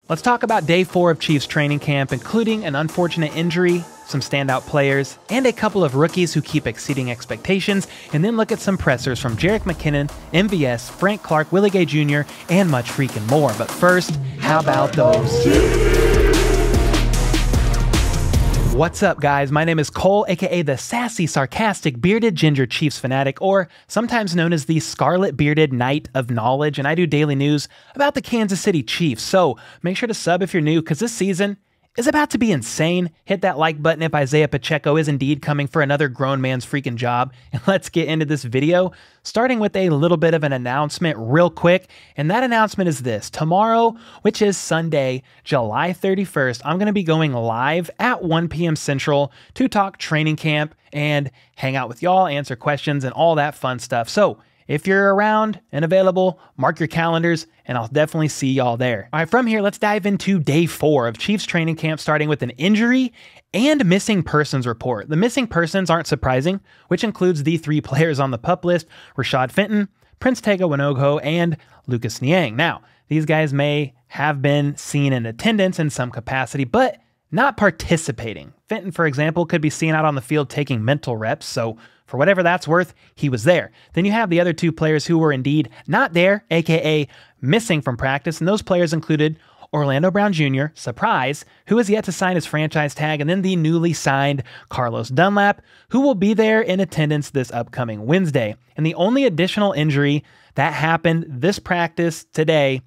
Let's talk about day 4 of Chiefs training camp, including an unfortunate injury, some standout players, and a couple of rookies who keep exceeding expectations, and then look at some pressers from Jerick, McKinnon, MVS, Frank Clark, Willie Gay Jr., and much freaking more. But first, how about those? What's up, guys? My name is Cole, aka the sassy, sarcastic, bearded ginger Chiefs fanatic, or sometimes known as the scarlet bearded knight of knowledge, and I do daily news about the Kansas City Chiefs. So make sure to sub if you're new, because this season is about to be insane. Hit that like button if Isaiah Pacheco is indeed coming for another grown man's freaking job. And let's get into this video, starting with a little bit of an announcement real quick. And that announcement is this: tomorrow, which is Sunday, July 31st, I'm going to be going live at 1 p.m. Central to talk training camp and hang out with y'all, answer questions, and all that fun stuff. So if you're around and available, mark your calendars, and I'll definitely see y'all there. All right, from here, let's dive into day 4 of Chiefs training camp, starting with an injury and missing persons report. The missing persons aren't surprising, which includes the 3 players on the PUP list: Rashad Fenton, Prince Tega Wanogho, and Lucas Niang. Now, these guys may have been seen in attendance in some capacity, but not participating. Fenton, for example, could be seen out on the field taking mental reps, so for whatever that's worth, he was there. Then you have the other 2 players who were indeed not there, aka missing from practice, and those players included Orlando Brown Jr., surprise, who has yet to sign his franchise tag, and then the newly signed Carlos Dunlap, who will be there in attendance this upcoming Wednesday. And the only additional injury that happened this practice today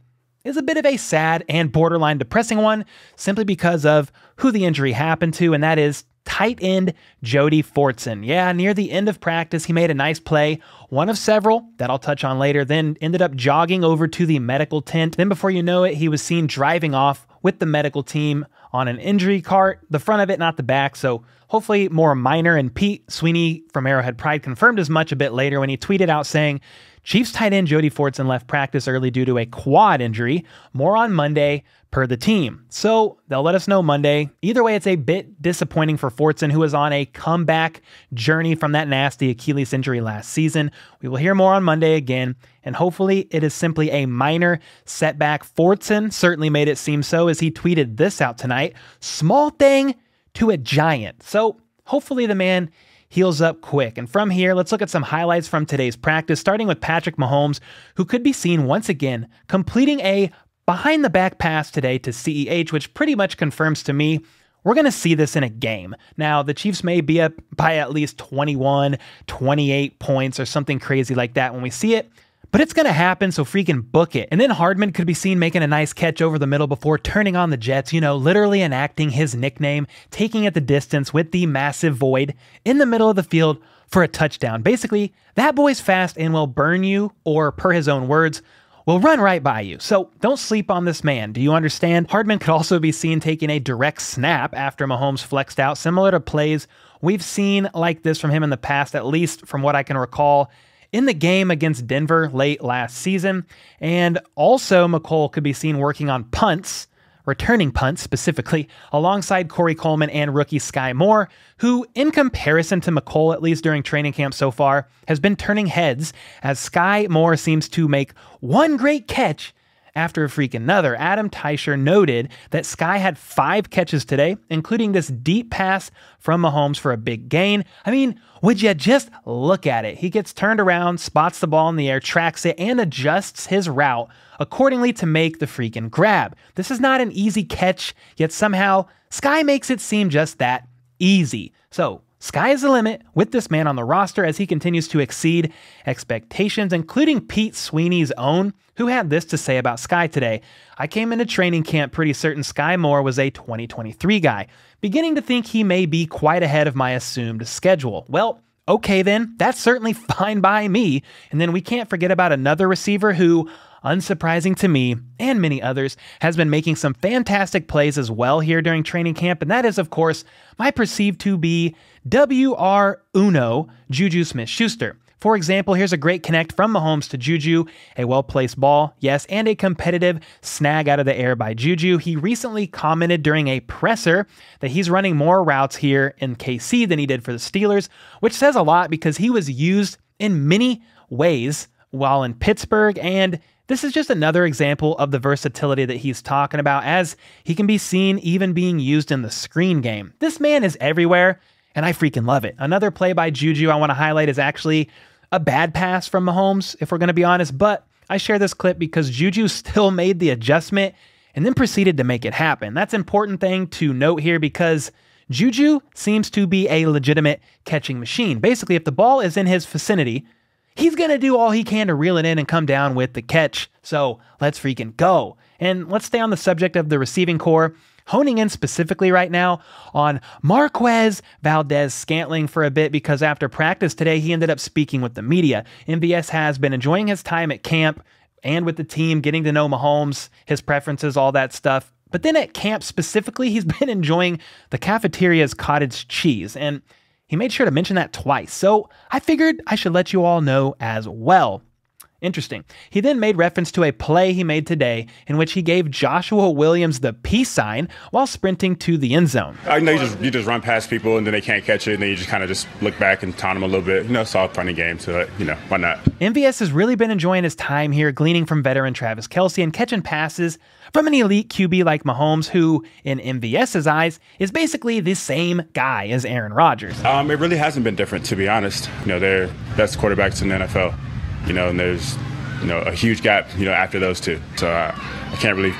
is a bit of a sad and borderline depressing one, simply because of who the injury happened to, and that is tight end Jody Fortson. Yeah, near the end of practice, he made a nice play, one of several that I'll touch on later, then ended up jogging over to the medical tent. Then before you know it, he was seen driving off with the medical team on an injury cart, the front of it, not the back, so hopefully more minor. And Pete Sweeney from Arrowhead Pride confirmed as much a bit later when he tweeted out saying, Chiefs tight end Jody Fortson left practice early due to a quad injury. More on Monday per the team. So they'll let us know Monday. Either way, it's a bit disappointing for Fortson, who was on a comeback journey from that nasty Achilles injury last season. We will hear more on Monday again, and hopefully it is simply a minor setback. Fortson certainly made it seem so, as he tweeted this out tonight: small thing to a giant. So hopefully the man heals up quick. And from here, let's look at some highlights from today's practice, starting with Patrick Mahomes, who could be seen once again completing a behind-the-back pass today to CEH, which pretty much confirms to me we're going to see this in a game. Now, the Chiefs may be up by at least 21, 28 points or something crazy like that when we see it, but it's going to happen, so freaking book it. And then Hardman could be seen making a nice catch over the middle before turning on the Jets, literally enacting his nickname, taking it the distance with the massive void in the middle of the field for a touchdown. Basically, that boy's fast and will burn you, or per his own words, will run right by you. So don't sleep on this man. Do you understand? Hardman could also be seen taking a direct snap after Mahomes flexed out, similar to plays we've seen like this from him in the past, at least from what I can recall in the game against Denver late last season. And also McColl could be seen working on punts, returning punts specifically, alongside Corey Coleman and rookie Skyy Moore, who, in comparison to McColl, at least during training camp so far, has been turning heads, as Skyy Moore seems to make one great catch after a freak another. Adam Teicher noted that Skyy had 5 catches today, including this deep pass from Mahomes for a big gain. I mean, would you just look at it? He gets turned around, spots the ball in the air, tracks it, and adjusts his route accordingly to make the freaking grab. This is not an easy catch, yet somehow Skyy makes it seem just that easy. So sky is the limit with this man on the roster as he continues to exceed expectations, including Pete Sweeney's own, who had this to say about Skyy today: I came into training camp pretty certain Skyy Moore was a 2023 guy, beginning to think he may be quite ahead of my assumed schedule. Well, okay then, that's certainly fine by me. And then we can't forget about another receiver who, unsurprising to me and many others, has been making some fantastic plays as well here during training camp, and that is, of course, my perceived to be WR1, JuJu Smith-Schuster. For example, here's a great connect from Mahomes to JuJu, a well-placed ball, yes, and a competitive snag out of the air by JuJu. He recently commented during a presser that he's running more routes here in KC than he did for the Steelers, which says a lot because he was used in many ways while in Pittsburgh, and This is just another example of the versatility that he's talking about, as he can be seen even being used in the screen game. This man is everywhere, and I freaking love it. Another play by JuJu I want to highlight is actually a bad pass from Mahomes, if we're going to be honest, but I share this clip because JuJu still made the adjustment and then proceeded to make it happen. That's an important thing to note here because JuJu seems to be a legitimate catching machine. Basically, if the ball is in his vicinity, he's going to do all he can to reel it in and come down with the catch. So let's freaking go. And let's stay on the subject of the receiving core, honing in specifically right now on Marquez Valdes-Scantling for a bit, because after practice today, he ended up speaking with the media. MVS has been enjoying his time at camp and with the team, getting to know Mahomes, his preferences, all that stuff. But then at camp specifically, he's been enjoying the cafeteria's cottage cheese, and he made sure to mention that twice. So I figured I should let you all know as well. Interesting. He then made reference to a play he made today in which he gave Joshua Williams the peace sign while sprinting to the end zone. I know you just run past people and then they can't catch it, and then you just kind of just look back and taunt them a little bit. It's all a funny game, so why not? MVS has really been enjoying his time here, gleaning from veteran Travis Kelce and catching passes from an elite QB like Mahomes, who, in MVS's eyes, is basically the same guy as Aaron Rodgers. It really hasn't been different, to be honest. They're best quarterbacks in the NFL. And there's, a huge gap, after those two. So I can't really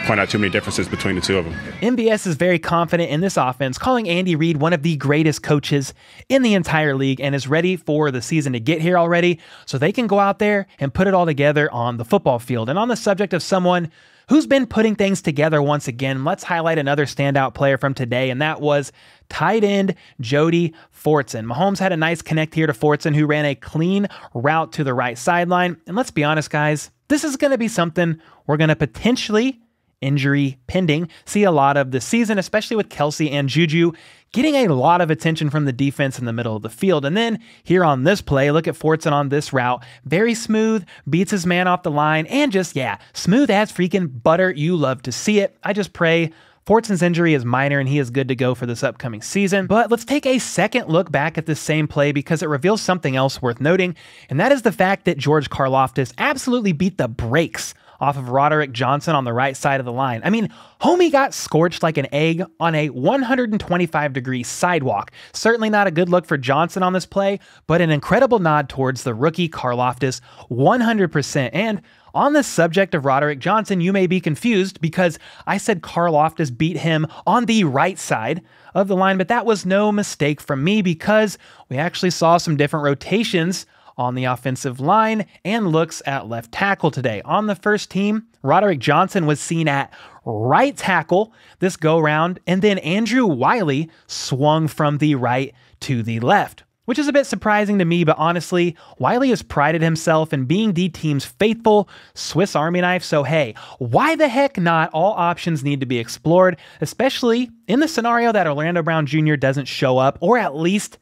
point out too many differences between the two of them. MVS is very confident in this offense, calling Andy Reid one of the greatest coaches in the entire league, and is ready for the season to get here already so they can go out there and put it all together on the football field. And on the subject of someone who's been putting things together once again, let's highlight another standout player from today, and that was tight end Jody Fortson. Mahomes had a nice connect here to Fortson, who ran a clean route to the right sideline. And let's be honest, guys, this is going to be something we're going to potentially, injury pending, see a lot of this season, especially with Kelce and JuJu getting a lot of attention from the defense in the middle of the field. And then here on this play, look at Fortson on this route. Very smooth, beats his man off the line, and just, smooth as freaking butter. You love to see it. I just pray Fortson's injury is minor and he is good to go for this upcoming season. But let's take a second look back at this same play because it reveals something else worth noting, and that is the fact that George Karlaftis absolutely beat the brakes off of Roderick Johnson on the right side of the line. I mean, homie got scorched like an egg on a 125-degree sidewalk. Certainly not a good look for Johnson on this play, but an incredible nod towards the rookie Karlaftis 100%. And on the subject of Roderick Johnson, you may be confused because I said Karlaftis beat him on the right side of the line, but that was no mistake from me because we actually saw some different rotations on the offensive line and looks at left tackle today. On the first team, Roderick Johnson was seen at right tackle this go-round, and then Andrew Wiley swung from the right to the left, which is a bit surprising to me, but honestly, Wiley has prided himself in being the team's faithful Swiss Army knife, so hey, why the heck not? All options need to be explored, especially in the scenario that Orlando Brown Jr. doesn't show up, or at least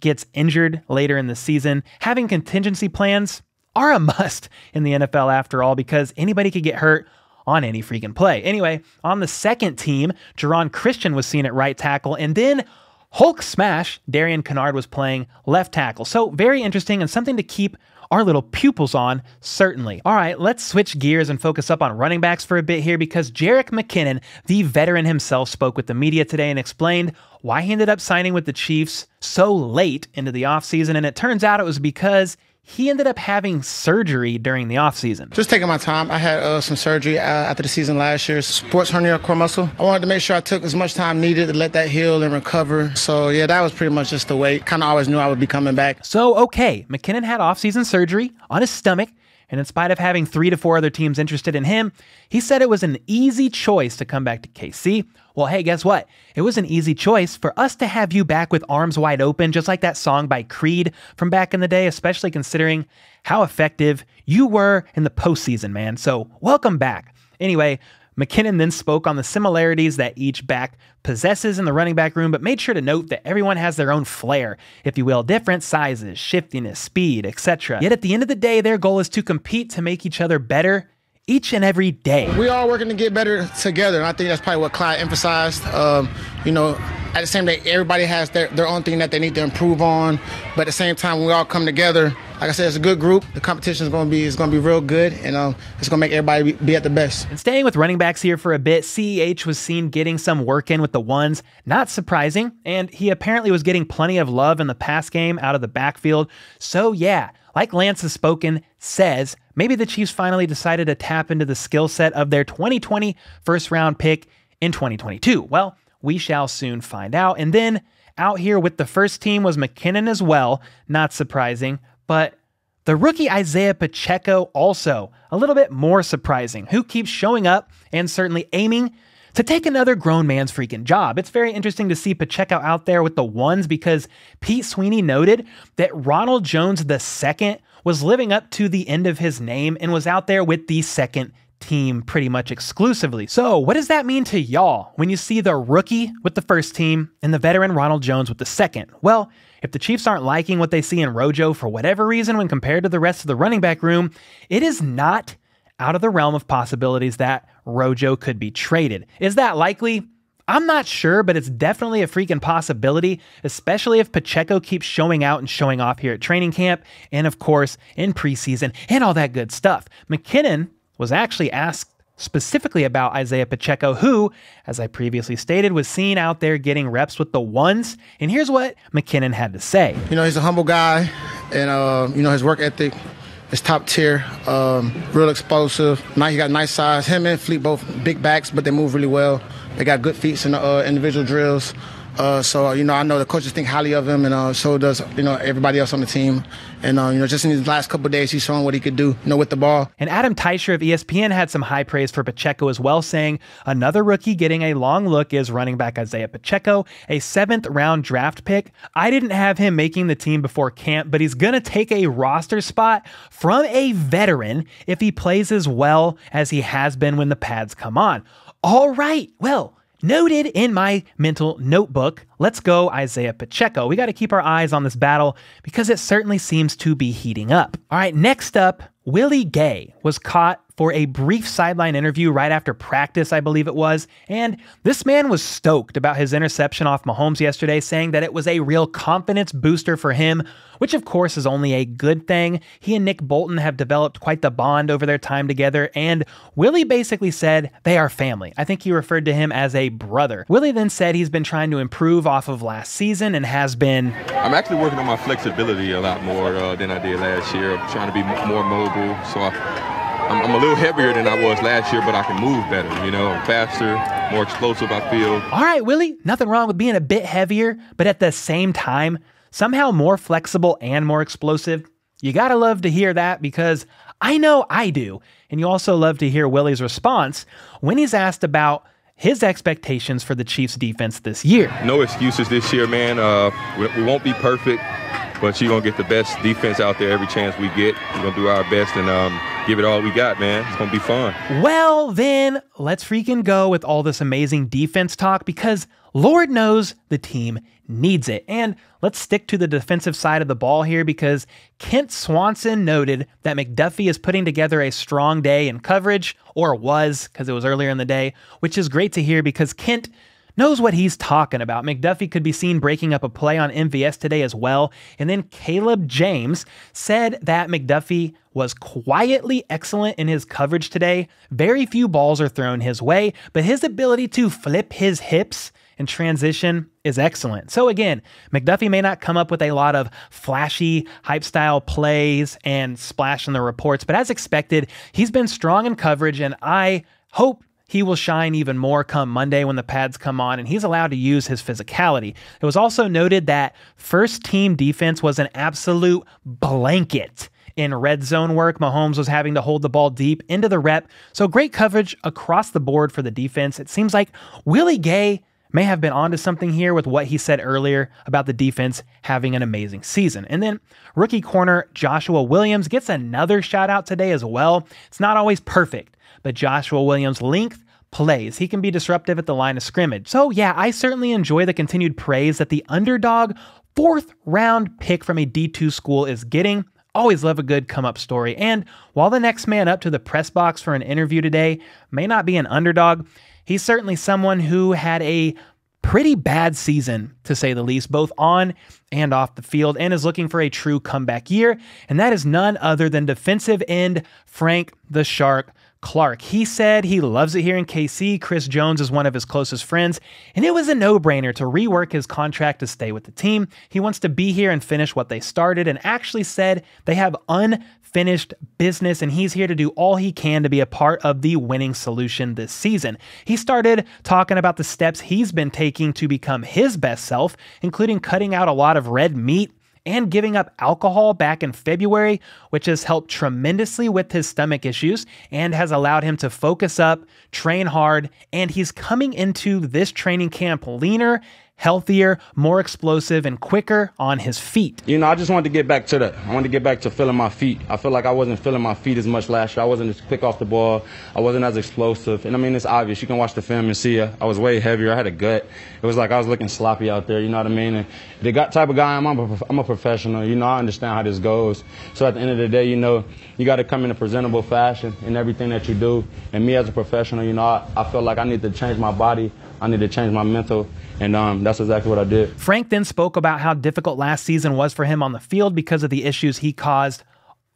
gets injured later in the season. Having contingency plans are a must in the NFL after all, because anybody could get hurt on any freaking play. Anyway, on the second team, Jerron Christian was seen at right tackle, and then Hulk Smash, Darian Kennard, was playing left tackle. So very interesting and something to keep our little pupils on, certainly. All right, let's switch gears and focus up on running backs for a bit here, because Jerick McKinnon, the veteran himself, spoke with the media today and explained why he ended up signing with the Chiefs so late into the offseason. And it turns out it was because he ended up having surgery during the offseason. Just taking my time. I had some surgery after the season last year, sports hernia core muscle. I wanted to make sure I took as much time needed to let that heal and recover. So yeah, that was pretty much just the wait. Kind of always knew I would be coming back. So okay, McKinnon had offseason surgery on his stomach, and in spite of having 3 to 4 other teams interested in him, he said it was an easy choice to come back to KC. Well, hey, guess what? It was an easy choice for us to have you back with arms wide open, just like that song by Creed from back in the day, especially considering how effective you were in the postseason, man. So welcome back. Anyway, McKinnon then spoke on the similarities that each back possesses in the running back room, but made sure to note that everyone has their own flair, if you will, different sizes, shiftiness, speed, etc. Yet at the end of the day, their goal is to compete to make each other better each and every day. We are working to get better together, and I think that's probably what Clyde emphasized. At the same day, everybody has their own thing that they need to improve on, but at the same time, when we all come together, like I said, it's a good group. The competition is going to be real good, and it's going to make everybody be at the best. And staying with running backs here for a bit, CEH was seen getting some work in with the ones. Not surprising, and he apparently was getting plenty of love in the pass game out of the backfield. So yeah, like Lance has says, maybe the Chiefs finally decided to tap into the skill set of their 2020 first-round pick in 2022. Well, we shall soon find out. And then out here with the first team was McKinnon as well, not surprising, but the rookie Isaiah Pacheco also a little bit more surprising, who keeps showing up and certainly aiming to take another grown man's freaking job. It's very interesting to see Pacheco out there with the ones because Pete Sweeney noted that Ronald Jones II was living up to the end of his name and was out there with the second team pretty much exclusively. So what does that mean to y'all when you see the rookie with the first team and the veteran Ronald Jones with the second? Well, if the Chiefs aren't liking what they see in Rojo for whatever reason when compared to the rest of the running back room, it is not out of the realm of possibilities that Rojo could be traded. Is that likely? I'm not sure, but it's definitely a freaking possibility, especially if Pacheco keeps showing out and showing off here at training camp and, of course, in preseason and all that good stuff. McKinnon was actually asked specifically about Isaiah Pacheco, who, as I previously stated, was seen out there getting reps with the ones. And here's what McKinnon had to say. He's a humble guy, and, his work ethic is top tier, real explosive. Now he got nice size. Him and Fleet both big backs, but they move really well. They got good feet in the individual drills. So I know the coaches think highly of him, and so does, everybody else on the team. And, just in these last couple of days, he's showing what he could do, with the ball. And Adam Teicher of ESPN had some high praise for Pacheco as well, saying another rookie getting a long look is running back Isaiah Pacheco, a 7th round draft pick. I didn't have him making the team before camp, but he's going to take a roster spot from a veteran if he plays as well as he has been when the pads come on. All right, well, noted in my mental notebook. Let's go Isaiah Pacheco. We got to keep our eyes on this battle because it certainly seems to be heating up. All right, next up, Willie Gay was caught for a brief sideline interview right after practice, I believe it was, and this man was stoked about his interception off Mahomes yesterday, saying that it was a real confidence booster for him, which of course is only a good thing. He and Nick Bolton have developed quite the bond over their time together, and Willie basically said they are family. I think he referred to him as a brother. Willie then said he's been trying to improve off of last season and has been... I'm actually working on my flexibility a lot more than I did last year. I'm trying to be more mobile, so I'm a little heavier than I was last year, but I can move better, I'm faster, more explosive, I feel. All right, Willie, nothing wrong with being a bit heavier, but at the same time, somehow more flexible and more explosive. You gotta love to hear that because I know I do. And you also love to hear Willie's response when he's asked about his expectations for the Chiefs defense this year. No excuses this year, man. We won't be perfect, but you're going to get the best defense out there every chance we get. We're going to do our best and give it all we got, man. It's going to be fun. Well, then, let's freaking go with all this amazing defense talk because Lord knows the team needs it. And let's stick to the defensive side of the ball here because Kent Swanson noted that McDuffie is putting together a strong day in coverage, or was because it was earlier in the day, which is great to hear because Kent knows what he's talking about. McDuffie could be seen breaking up a play on MVS today as well. And then Caleb James said that McDuffie was quietly excellent in his coverage today. Very few balls are thrown his way, but his ability to flip his hips and transition is excellent. So again, McDuffie may not come up with a lot of flashy hype style plays and splash in the reports, but as expected, he's been strong in coverage and I hope he will shine even more come Monday when the pads come on and he's allowed to use his physicality. It was also noted that first team defense was an absolute blanket in red zone work. Mahomes was having to hold the ball deep into the rep. So great coverage across the board for the defense. It seems like Willie Gay may have been onto something here with what he said earlier about the defense having an amazing season. And then rookie corner Joshua Williams gets another shout out today as well. It's not always perfect, but Joshua Williams' length plays. He can be disruptive at the line of scrimmage. So yeah, I certainly enjoy the continued praise that the underdog 4th round pick from a D2 school is getting. Always love a good come up story. And while the next man up to the press box for an interview today may not be an underdog, he's certainly someone who had a pretty bad season, to say the least, both on and off the field, and is looking for a true comeback year, and that is none other than defensive end Frank the Shark Clark. He said he loves it here in KC. Chris Jones is one of his closest friends, and it was a no-brainer to rework his contract to stay with the team. He wants to be here and finish what they started, and actually said they have unfinished business, and he's here to do all he can to be a part of the winning solution this season. He started talking about the steps he's been taking to become his best self, including cutting out a lot of red meat and giving up alcohol back in February, which has helped tremendously with his stomach issues and has allowed him to focus up, train hard, and he's coming into this training camp leaner, healthier, more explosive, and quicker on his feet. You know, I just wanted to get back to that. I wanted to get back to feeling my feet. I feel like I wasn't feeling my feet as much last year. I wasn't as quick off the ball. I wasn't as explosive. And I mean, it's obvious. You can watch the film and see I was way heavier. I had a gut. It was like I was looking sloppy out there, you know what I mean? And the type of guy I'm a professional. You know, I understand how this goes. So at the end of the day, you know, you got to come in a presentable fashion in everything that you do. And me as a professional, you know, I feel like I need to change my body. I need to change my mental. And that's exactly what I did. Frank then spoke about how difficult last season was for him on the field because of the issues he caused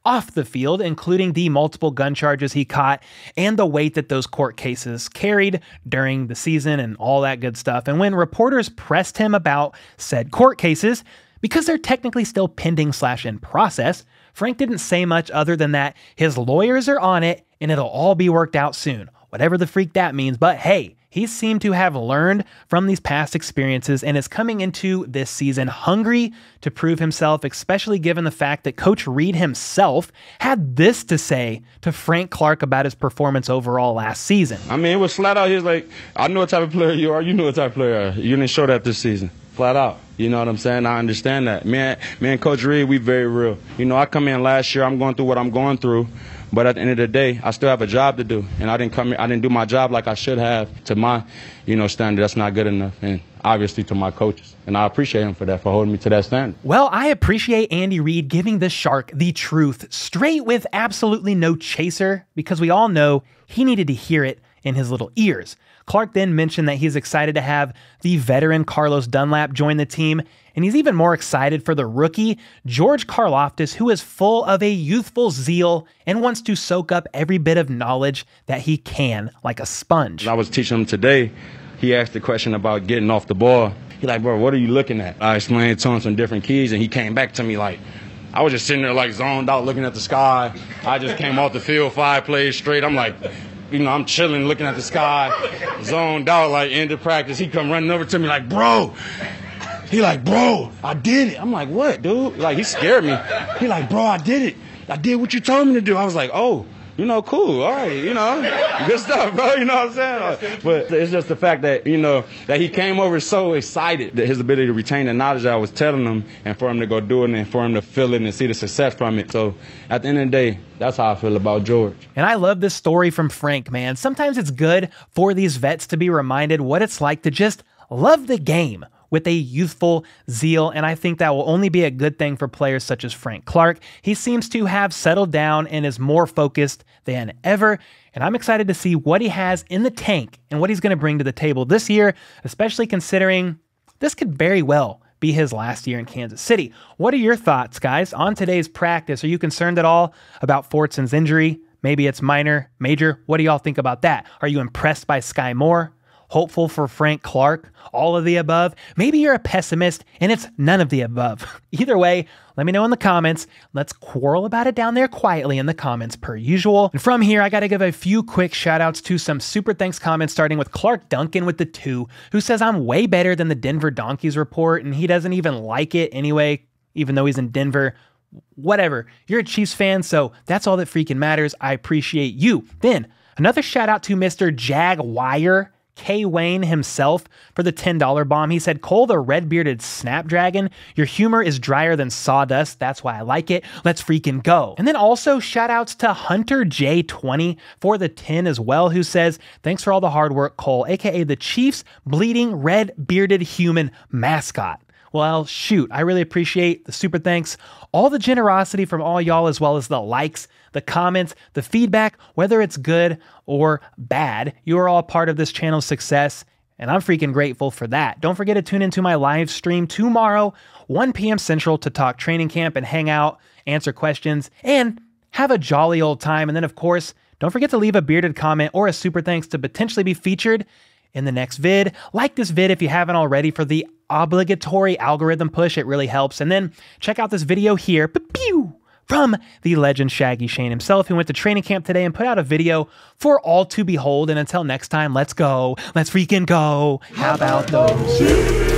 off the field, including the multiple gun charges he caught and the weight that those court cases carried during the season and all that good stuff. And when reporters pressed him about said court cases, because they're technically still pending/in process, Frank didn't say much other than that his lawyers are on it and it'll all be worked out soon, whatever the freak that means. But hey, he seemed to have learned from these past experiences and is coming into this season hungry to prove himself, especially given the fact that Coach Reed himself had this to say to Frank Clark about his performance overall last season. I mean, it was flat out. He was like, I know what type of player you are. You know what type of player you are. You didn't show that this season. Flat out. You know what I'm saying? I understand that. Me and Coach Reed, we very real. You know, I come in last year, I'm going through what I'm going through. But at the end of the day, I still have a job to do, and I didn't do my job like I should have to my, you know, standard. That's not good enough, and obviously to my coaches, and I appreciate him for that, for holding me to that standard. Well, I appreciate Andy Reid giving the Shark the truth, straight with absolutely no chaser, because we all know he needed to hear it in his little ears. Clark then mentioned that he's excited to have the veteran Carlos Dunlap join the team, and he's even more excited for the rookie, George Karlaftis, who is full of a youthful zeal and wants to soak up every bit of knowledge that he can, like a sponge. I was teaching him today. He asked a question about getting off the ball. He's like, bro, what are you looking at? I explained to him some different keys, and he came back to me like, I was just sitting there like zoned out looking at the sky. I just came off the field 5 plays straight. I'm like, you know, I'm chilling, looking at the sky, zoned out, like, end of practice. He come running over to me like, bro. He like, bro, I did it. I'm like, what, dude? Like, he scared me. He like, bro, I did it. I did what you told me to do. I was like, oh, you know, cool. All right, you know, good stuff, bro. You know what I'm saying? But it's just the fact that, you know, that he came over so excited that his ability to retain the knowledge that I was telling him and for him to go do it and for him to feel it and see the success from it. So at the end of the day, that's how I feel about George. And I love this story from Frank, man. Sometimes it's good for these vets to be reminded what it's like to just love the game with a youthful zeal, and I think that will only be a good thing for players such as Frank Clark. He seems to have settled down and is more focused than ever, and I'm excited to see what he has in the tank and what he's going to bring to the table this year, especially considering this could very well be his last year in Kansas City. What are your thoughts, guys, on today's practice? Are you concerned at all about Fortson's injury? Maybe it's minor, major. What do y'all think about that? Are you impressed by Skyy Moore? Hopeful for Frank Clark? All of the above? Maybe you're a pessimist and it's none of the above. Either way, let me know in the comments. Let's quarrel about it down there quietly in the comments per usual. And from here, I got to give a few quick shout outs to some super thanks comments, starting with Clark Duncan with the 2, who says I'm way better than the Denver Donkeys report and he doesn't even like it anyway, even though he's in Denver. Whatever. You're a Chiefs fan, so that's all that freaking matters. I appreciate you. Then another shout out to Mr. Jaguar K. Wayne himself for the $10 bomb. He said, Cole the red-bearded Snapdragon, your humor is drier than sawdust. That's why I like it. Let's freaking go. And then also shout outs to Hunter J20 for the 10 as well, who says, thanks for all the hard work, Cole, aka the Chiefs bleeding red-bearded human mascot. Well, shoot, I really appreciate the super thanks, all the generosity from all y'all, as well as the likes, the comments, the feedback, whether it's good or bad. You are all part of this channel's success, and I'm freaking grateful for that. Don't forget to tune into my live stream tomorrow, 1 p.m. Central, to talk training camp and hang out, answer questions, and have a jolly old time. And then, of course, don't forget to leave a bearded comment or a super thanks to potentially be featured in the next vid. Like this vid if you haven't already for the obligatory algorithm push. It really helps. And then check out this video here from the legend Shaggy Shane himself, who went to training camp today and put out a video for all to behold. And until next time, let's go. Let's freaking go. How about those?